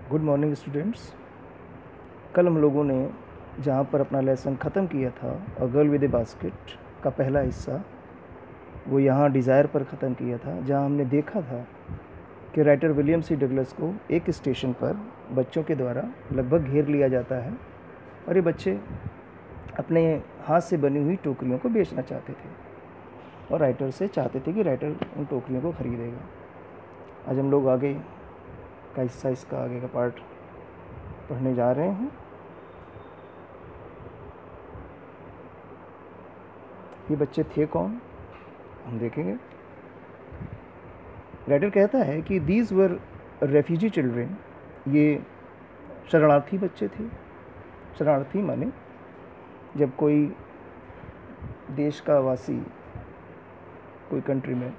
Good morning students. कल हम लोगों ने जहाँ पर अपना लेसन ख़त्म किया था a girl with A basket का पहला हिस्सा, वो यहाँ डिज़ायर पर ख़त्म किया था, जहाँ हमने देखा था कि राइटर विलियम सी डगलस को एक स्टेशन पर बच्चों के द्वारा लगभग घेर लिया जाता है और ये बच्चे अपने हाथ से बनी हुई टोकरियों को बेचना चाहते थे और राइटर से चाहते थे कि राइटर उन टोकरियों को ख़रीदेगा। आज हम लोग आगे का हिस्सा, इसका आगे का पार्ट पढ़ने जा रहे हैं। ये बच्चे थे कौन, हम देखेंगे। राइटर कहता है कि दीज वर रेफ्यूजी चिल्ड्रेन, ये शरणार्थी बच्चे थे। शरणार्थी माने जब कोई देश का वासी कोई कंट्री में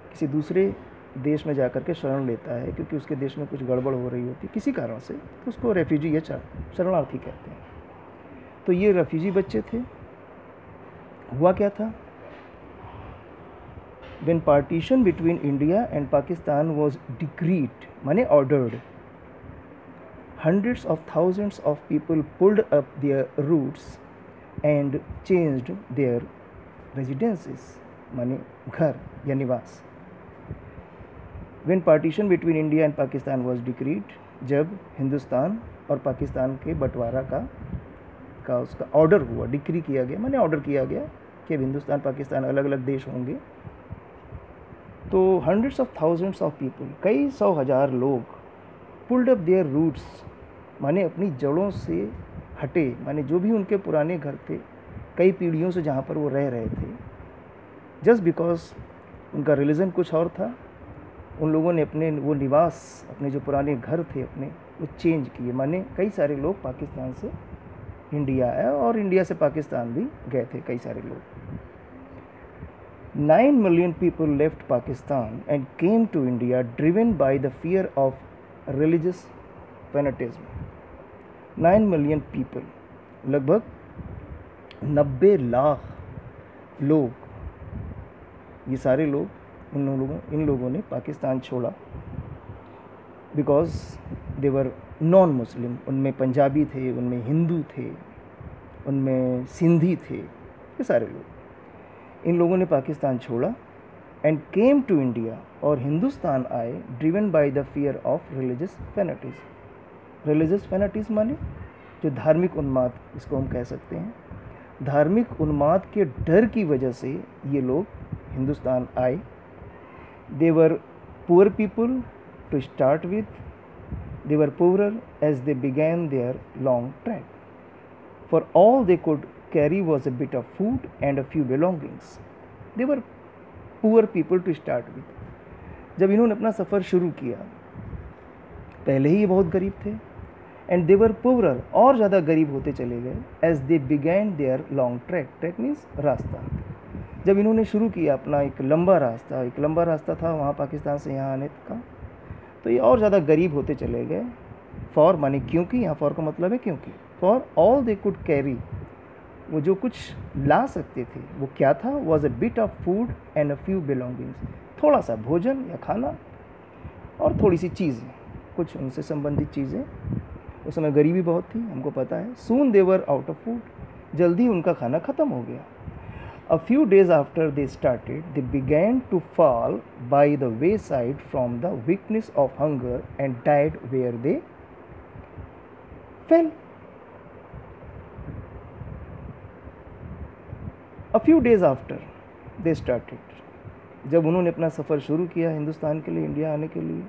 किसी दूसरे देश में जाकर के शरण लेता है क्योंकि उसके देश में कुछ गड़बड़ हो रही होती किसी कारण से, तो उसको रेफ्यूजी या शरणार्थी कहते हैं। तो ये रेफ्यूजी बच्चे थे। हुआ क्या था? When partition between India and Pakistan was decreed, माने ordered, hundreds of thousands of people pulled up their roots and changed their residences, माने घर या निवास। When partition between India and Pakistan was decreed, जब हिंदुस्तान और पाकिस्तान के बंटवारा का उसका ऑर्डर हुआ, डिक्री किया गया, माने ऑर्डर किया गया कि अब हिंदुस्तान पाकिस्तान अलग अलग देश होंगे, तो hundreds of thousands of people, कई सौ हज़ार लोग, पुल्ड अप देयर रूट्स, माने अपनी जड़ों से हटे, माने जो भी उनके पुराने घर थे कई पीढ़ियों से जहाँ पर वो रह रहे थे, जस्ट बिकॉज उनका रिलीजन कुछ और था, उन लोगों ने अपने वो निवास, अपने जो पुराने घर थे अपने, वो चेंज किए। माने कई सारे लोग पाकिस्तान से इंडिया आए और इंडिया से पाकिस्तान भी गए थे कई सारे लोग। 9 million people left Pakistan and came to India driven by the fear of religious fanaticism. 9 million people, लगभग 90 लाख लोग, ये सारे लोग, इन लोगों ने पाकिस्तान छोड़ा because they were non Muslim. उनमें पंजाबी थे, उनमें हिंदू थे, उनमें सिंधी थे, ये सारे लोग। इन लोगों ने पाकिस्तान छोड़ा एंड केम टू इंडिया, और हिंदुस्तान आए, driven by the fear of religious fanaticism. Religious fanaticism माने जो धार्मिक उन्माद, इसको हम कह सकते हैं। धार्मिक उन्माद के डर की वजह से ये लोग हिंदुस्तान आए। They were poor people to start with, they were poorer as they began their long track, for all they could carry was a bit of food and a few belongings. They were poor people to start with. जब इन्होंने अपना सफ़र शुरू किया, पहले ही ये बहुत गरीब थे, and they were poorer, और ज़्यादा गरीब होते चले गए as they began their long trek. Trek means रास्ता। जब इन्होंने शुरू किया अपना एक लंबा रास्ता था वहाँ पाकिस्तान से यहाँ आने का, तो ये और ज़्यादा गरीब होते चले गए। फॉर माने क्योंकि, यहाँ फॉर का मतलब है क्योंकि। For all they could carry, वो जो कुछ ला सकते थे वो क्या था? Was a bit of food and a few belongings, थोड़ा सा भोजन या खाना और थोड़ी सी चीज़ें, कुछ उनसे संबंधित चीज़ें। उस समय गरीबी बहुत थी, हमको पता है। Soon they were out of food, जल्दी उनका खाना ख़त्म हो गया। A few days after they started, they began to fall by the wayside from the weakness of hunger and died where they fell. A few days after they started, जब उन्होंने अपना सफ़र शुरू किया हिंदुस्तान के लिए, इंडिया आने के लिए,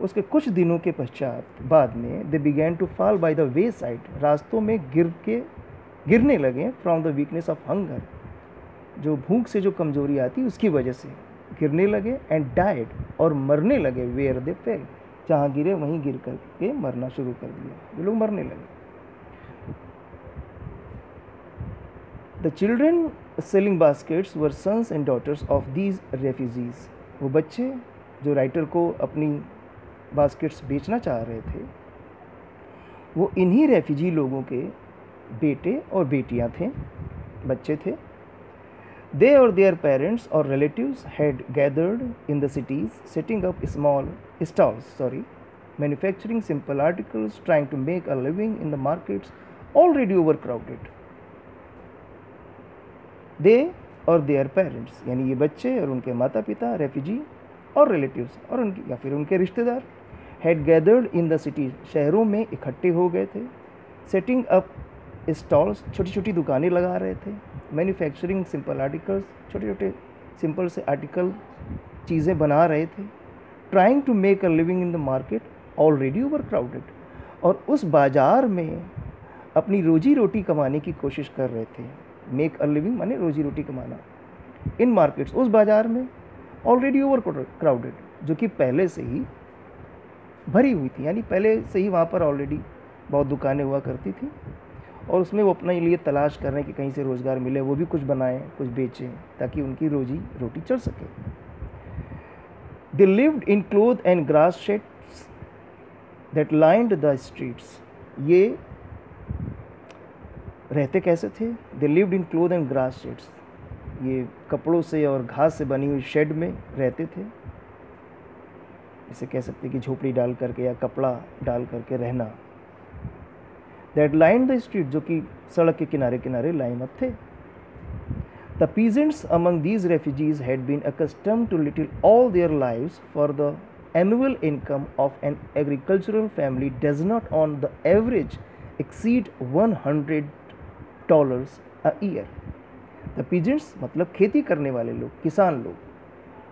उसके कुछ दिनों के पश्चात बाद में they began to fall by the wayside, रास्तों में गिरने लगे from the weakness of hunger, जो भूख से जो कमजोरी आती उसकी वजह से गिरने लगे, and died, और मरने लगे where they fell, जहाँ गिरे वहीं गिर करके मरना शुरू कर दिया, ये लोग मरने लगे। The children selling baskets were sons and daughters of these refugees. वो बच्चे जो राइटर को अपनी बास्केट्स बेचना चाह रहे थे, वो इन्हीं रेफ्यूजी लोगों के बेटे और बेटियां थे, बच्चे थे। They or their parents or relatives had gathered in the cities, setting up small stalls, manufacturing simple articles, trying to make a living in the markets already overcrowded. They और their parents, यानी ये बच्चे और उनके माता पिता, refugee और relatives और उनकी या फिर उनके रिश्तेदार, had gathered in the city, शहरों में इकट्ठे हो गए थे, setting up स्टॉल्स, छोटी छोटी दुकानें लगा रहे थे, मैन्युफैक्चरिंग सिंपल आर्टिकल्स, छोटे छोटे सिंपल से आर्टिकल चीज़ें बना रहे थे, trying to make a living in the market already overcrowded, और उस बाज़ार में अपनी रोजी रोटी कमाने की कोशिश कर रहे थे। मेक अ लिविंग माने रोजी रोटी कमाना, इन मार्केट्स, उस बाज़ार में ऑलरेडी ओवर क्राउडेड, जो कि पहले से ही भरी हुई थी, यानी पहले से ही वहाँ पर ऑलरेडी बहुत दुकानें हुआ करती थी और उसमें वो अपने लिए तलाश कर रहे हैं कि कहीं से रोज़गार मिले, वो भी कुछ बनाएं, कुछ बेचें, ताकि उनकी रोजी रोटी चल सके। They lived in cloth and grass shades that lined the streets, ये रहते कैसे थे? They lived in cloth and grass shades, ये कपड़ों से और घास से बनी हुई शेड में रहते थे, इसे कह सकते हैं कि झोपड़ी डाल करके या कपड़ा डाल करके रहना। दैट लाइन द स्ट्रीट, जो कि सड़क के किनारे किनारे लाइन अप थे। The peasants among these refugees had been accustomed to little all their lives, for the annual income of an agricultural family does not on the average exceed $100 a year. The peasants मतलब खेती करने वाले लोग, किसान लोग,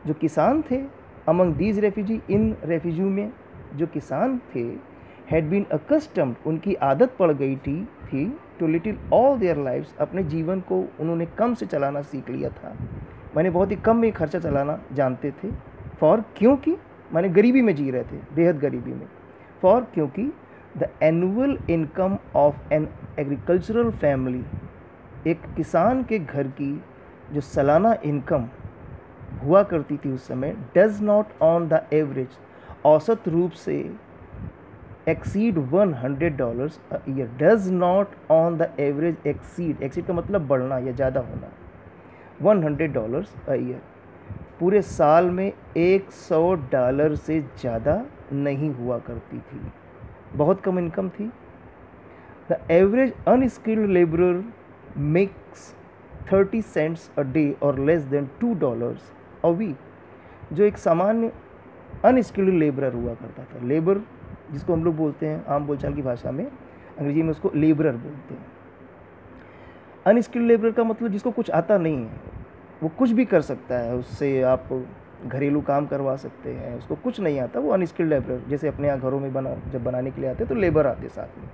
जो किसान थे, among these refugee, in refugee में जो किसान थे, हैड बीन अकस्टम्ड, उनकी आदत पड़ गई थी to little all their lives, अपने जीवन को उन्होंने कम से चलाना सीख लिया था, माने बहुत ही कम में खर्चा चलाना जानते थे। फॉर, क्योंकि माने गरीबी में जी रहे थे, बेहद गरीबी में। फॉर, क्योंकि the annual income of an agricultural family, एक किसान के घर की जो सालाना इनकम हुआ करती थी उस समय, does not on the average, औसत रूप से exceed $100 a year. Does not on the average exceed, exceed का मतलब बढ़ना या ज़्यादा होना, $100 अ ईयर, पूरे साल में $100 से ज़्यादा नहीं हुआ करती थी, बहुत कम इनकम थी। The average unskilled labourer makes 30 cents a day और लेस देन $2 अ वीक, जो एक सामान्य अनस्किल्ड लेबरर हुआ करता था, लेबर जिसको हम लोग बोलते हैं आम बोलचाल की भाषा में, अंग्रेजी में उसको लेबरर बोलते हैं। अनस्किल्ड लेबरर का मतलब जिसको कुछ आता नहीं है, वो कुछ भी कर सकता है, उससे आप घरेलू काम करवा सकते हैं, उसको कुछ नहीं आता, वो अनस्किल्ड लेबरर। जैसे अपने यहाँ घरों में जब बनाने के लिए आते हैं तो लेबर आते साथ में,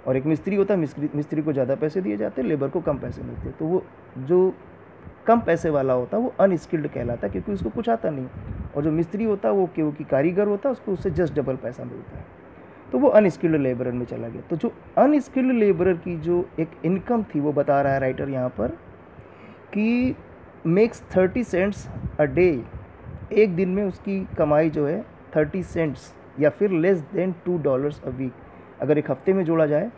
और एक मिस्त्री होता है, मिस्त्री को ज़्यादा पैसे दिए जाते हैं, लेबर को कम पैसे मिलते हैं, तो वो जो कम पैसे वाला होता है वो अनस्किल्ड कहलाता है, क्योंकि उसको कुछ आता नहीं। और जो मिस्त्री होता है वो क्योंकि कारीगर होता है, उसको उससे जस्ट डबल पैसा मिलता है, तो वो अनस्किल्ड लेबरर में चला गया। तो जो अनस्किल्ड लेबरर की जो एक इनकम थी, वो बता रहा है राइटर यहाँ पर कि मेक्स 30 cents अ डे, एक दिन में उसकी कमाई जो है 30 cents या फिर लेस देन $2 अ वीक, अगर एक हफ्ते में जोड़ा जाए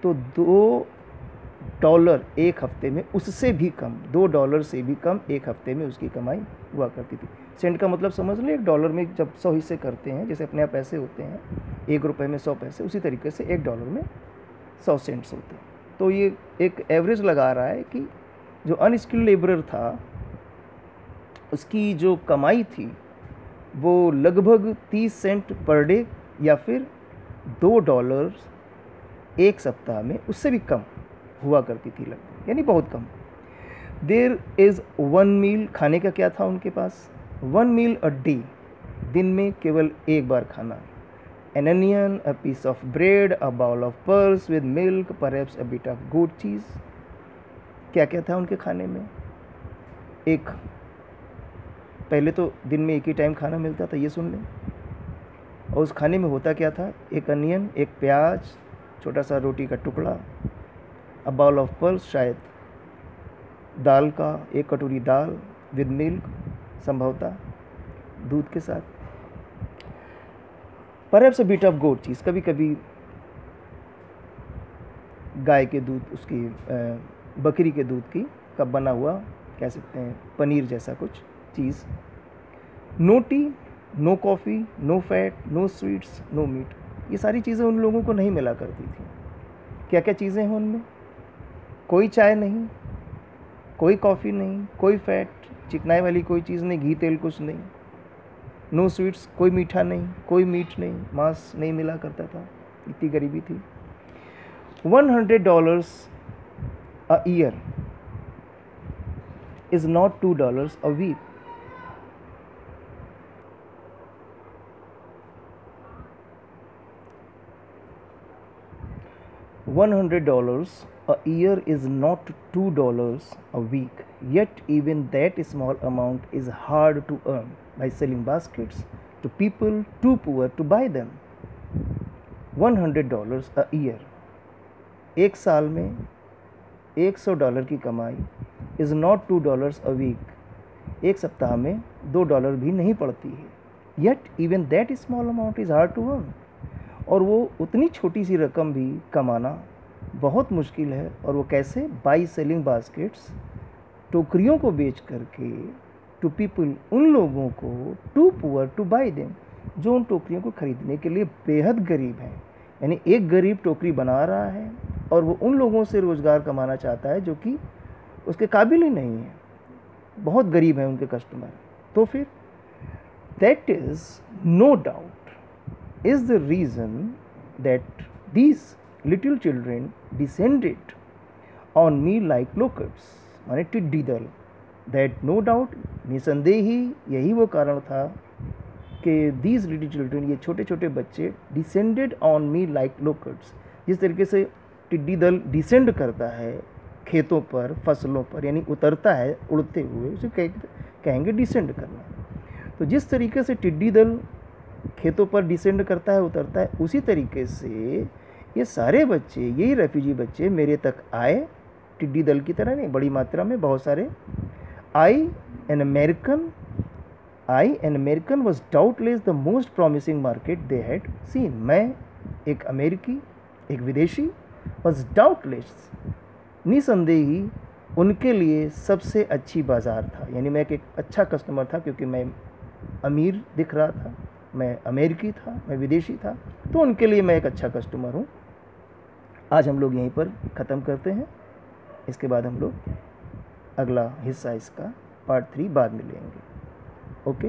तो $2 एक हफ्ते में, उससे भी कम, $2 से भी कम एक हफ्ते में उसकी कमाई हुआ करती थी। सेंट का मतलब समझ लें, $1 में जब 100 हिस्से करते हैं, जैसे अपने यहाँ पैसे होते हैं, ₹1 में 100 पैसे, उसी तरीके से $1 में 100 सेंट्स होते हैं। तो ये एक एवरेज लगा रहा है कि जो अनस्किल्ड लेबरर था, उसकी जो कमाई थी वो लगभग 30 सेंट पर डे या फिर $2 एक सप्ताह में, उससे भी कम हुआ करती थी लगभग, यानी बहुत कम। देयर इज़ 1 मील, खाने का क्या था उनके पास? 1 मील अ डे, दिन में केवल एक बार खाना। An onion, a piece of bread, a bowl of purse with milk, perhaps a bit of good cheese. क्या क्या था उनके खाने में? एक, पहले तो दिन में एक ही टाइम खाना मिलता था, ये सुन लें, और उस खाने में होता क्या था? एक अनियन, एक प्याज, छोटा सा रोटी का टुकड़ा, अ बाउल ऑफ पर्स, शायद दाल का एक कटोरी दाल, विद मिल्क, संभवतः दूध के साथ, perhaps a bit of goat cheese, कभी कभी गाय के दूध, उसकी बकरी के दूध की का बना हुआ, कह सकते हैं पनीर जैसा कुछ चीज़। No tea, no coffee, no fat, no sweets, no meat. ये सारी चीज़ें उन लोगों को नहीं मिला करती थी। क्या क्या चीज़ें हैं उनमें? कोई चाय नहीं, कोई कॉफ़ी नहीं, कोई फैट, चिकनाई वाली कोई चीज़ नहीं, घी तेल कुछ नहीं, नो स्वीट्स, कोई मीठा नहीं, कोई मीट नहीं, मांस नहीं मिला करता था। इतनी गरीबी थी। $100 a year is not $2 a week. $100 a year is not $2 a week. Yet even that small amount is hard to earn by selling baskets to people too poor to buy them. $100 a year. एक साल में $100 की कमाई is not $2 a week. एक सप्ताह में $2 भी नहीं पड़ती है। Yet even that small amount is hard to earn. और वो उतनी छोटी सी रकम भी कमाना बहुत मुश्किल है। और वो कैसे? बाई सेलिंग बास्केट्स, टोकरियों को बेच करके, टू पीपल, उन लोगों को, too poor to buy them, जो उन टोकरियों को खरीदने के लिए बेहद गरीब हैं। यानी एक गरीब टोकरी बना रहा है और वो उन लोगों से रोज़गार कमाना चाहता है जो कि उसके काबिल ही नहीं है, बहुत गरीब हैं उनके कस्टमर। तो फिर that is no doubt is the reason that these little children descended on me like locusts, माने टिड्डी दल। दैट नो डाउट, निसंदेह ही यही वो कारण था कि दीज लिटिल चिल्ड्रेन, ये छोटे छोटे बच्चे, descended on me like locusts, जिस तरीके से टिड्डी दल डिसेंड करता है खेतों पर, फसलों पर, यानी उतरता है उड़ते हुए, उसे कहेंगे डिसेंड करना। तो जिस तरीके से टिड्डी दल खेतों पर डिसेंड करता है, उतरता है, उसी तरीके से ये सारे बच्चे, यही रेफ्यूजी बच्चे मेरे तक आए, टिड्डी दल की तरह नहीं, बड़ी मात्रा में, बहुत सारे। I an American was doubtless the most promising market they had seen. मैं एक अमेरिकी, एक विदेशी, वॉज डाउटलेस, निसंदेही उनके लिए सबसे अच्छी बाज़ार था। यानी मैं एक अच्छा कस्टमर था, क्योंकि मैं अमीर दिख रहा था, मैं अमेरिकी था, मैं विदेशी था, तो उनके लिए मैं एक अच्छा कस्टमर हूँ। आज हम लोग यहीं पर ख़त्म करते हैं। इसके बाद हम लोग अगला हिस्सा, इसका पार्ट 3 बाद में लेंगे। ओके।